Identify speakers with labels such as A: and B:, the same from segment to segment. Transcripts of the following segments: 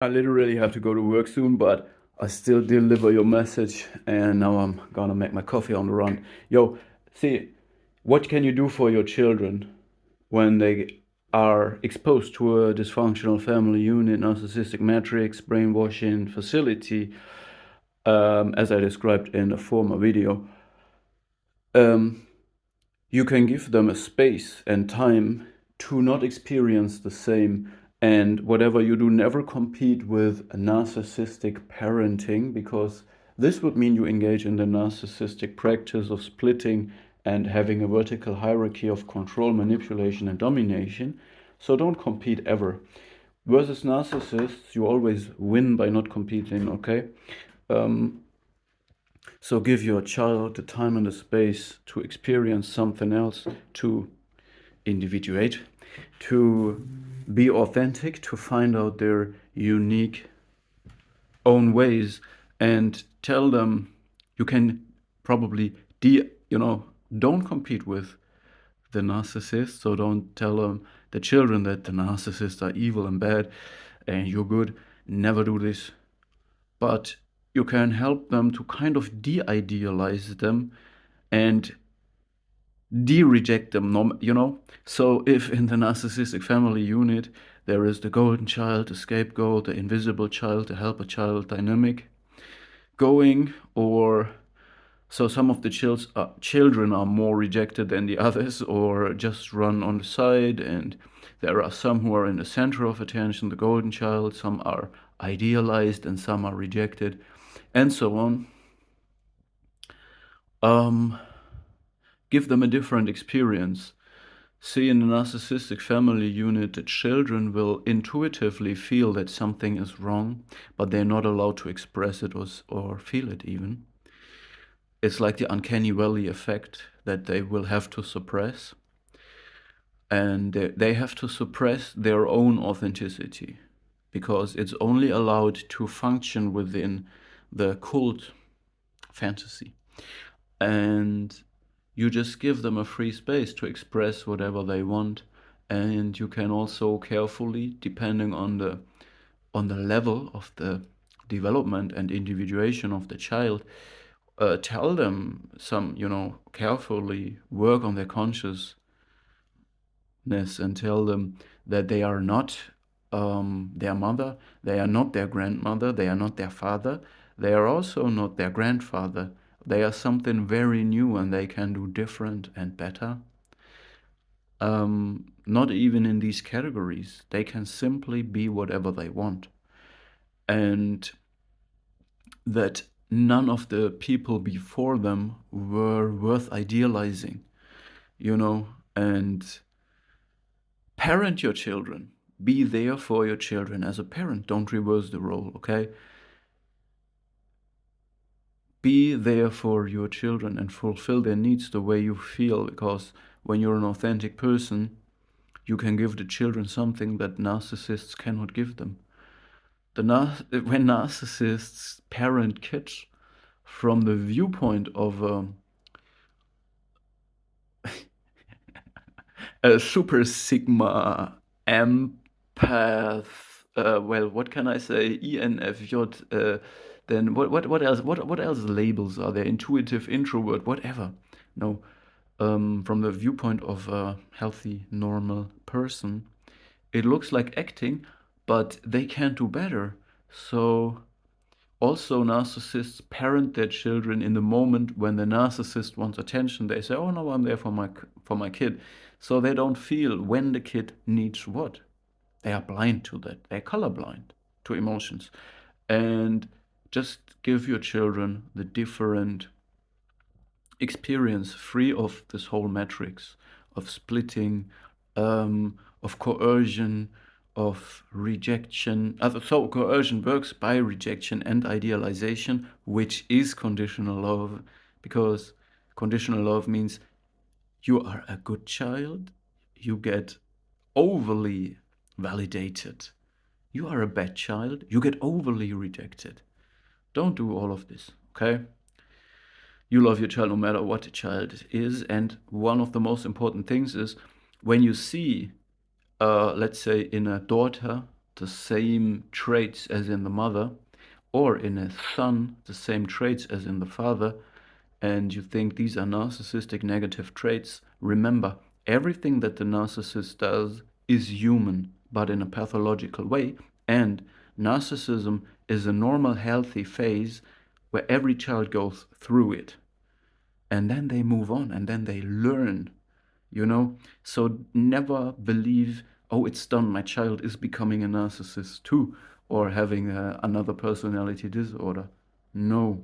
A: I literally have to go to work soon, but I still deliver your message, and now I'm gonna make my coffee on the run. Yo, see, what can you do for your children when they are exposed to a dysfunctional family unit, narcissistic matrix, brainwashing facility, as I described in a former video? Um, you can give them a space and time to not experience the same. And whatever you do, never compete with a narcissistic parenting, because this would mean you engage in the narcissistic practice of splitting and having a vertical hierarchy of control, manipulation, and domination. So don't compete ever. Versus narcissists, you always win by not competing, okay? Um, so give your child the time and the space to experience something else, to individuate, to be authentic, to find out their unique own ways, and tell them you can probably don't compete with the narcissist. So don't tell them, the children, that the narcissists are evil and bad and you're good. Never do this. But you can help them to kind of de-idealize them and de-reject them. So if in the narcissistic family unit there is the golden child, the scapegoat, the invisible child, the helper child dynamic going, or so some of the children are more rejected than the others, or just run on the side, and there are some who are in the center of attention, the golden child, some are idealized and some are rejected, and so on. Give them a different experience. See, in a narcissistic family unit, the children will intuitively feel that something is wrong, but they're not allowed to express it or feel it even. It's like the uncanny valley effect that they will have to suppress. And they have to suppress their own authenticity, because it's only allowed to function within the cult fantasy. And you just give them a free space to express whatever they want, and you can also carefully, depending on the level of the development and individuation of the child, tell them carefully work on their consciousness, and tell them that they are not their mother, they are not their grandmother, they are not their father, they are also not their grandfather. They are something very new and they can do different and better. Not even in these categories. They can simply be whatever they want. And that none of the people before them were worth idealizing, and parent your children. Be there for your children as a parent. Don't reverse the role, okay? Be there for your children and fulfill their needs the way you feel, because when you're an authentic person, you can give the children something that narcissists cannot give them. When narcissists parent kids from the viewpoint of a super sigma empath, what can I say, ENFJ, then what else, what else labels are there? Intuitive, introvert, whatever. No, from the viewpoint of a healthy, normal person, it looks like acting, but they can do better. So also narcissists parent their children in the moment when the narcissist wants attention. They say, oh no, I'm there for my kid. So they don't feel when the kid needs what. They are blind to that. They're colorblind to emotions. And just give your children the different experience, free of this whole matrix of splitting, of coercion, of rejection. So coercion works by rejection and idealization, which is conditional love, because conditional love means you are a good child, you get overly validated. You are a bad child, you get overly rejected. Don't do all of this, okay? You love your child no matter what the child is. And one of the most important things is when you see, let's say, in a daughter, the same traits as in the mother, or in a son, the same traits as in the father, and you think these are narcissistic negative traits, remember, everything that the narcissist does is human, but in a pathological way, and narcissism is a normal, healthy phase where every child goes through it. And then they move on, and then they learn, you know? So never believe, oh, it's done, my child is becoming a narcissist too, or having another personality disorder. No.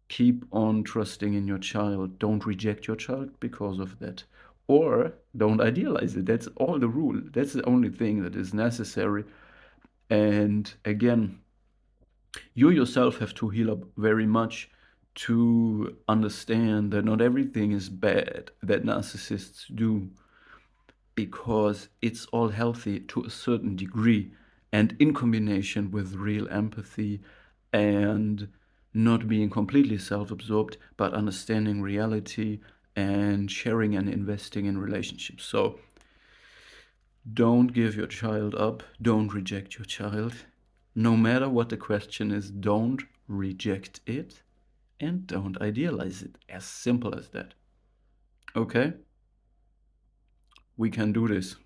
A: Keep on trusting in your child. Don't reject your child because of that. Or don't idealize it. That's all the rule. That's the only thing that is necessary. And again, you yourself have to heal up very much to understand that not everything is bad that narcissists do, because it's all healthy to a certain degree, and in combination with real empathy and not being completely self-absorbed, but understanding reality and sharing and investing in relationships. So don't give your child up, don't reject your child. No matter what the question is, don't reject it and don't idealize it. As simple as that. Okay? We can do this.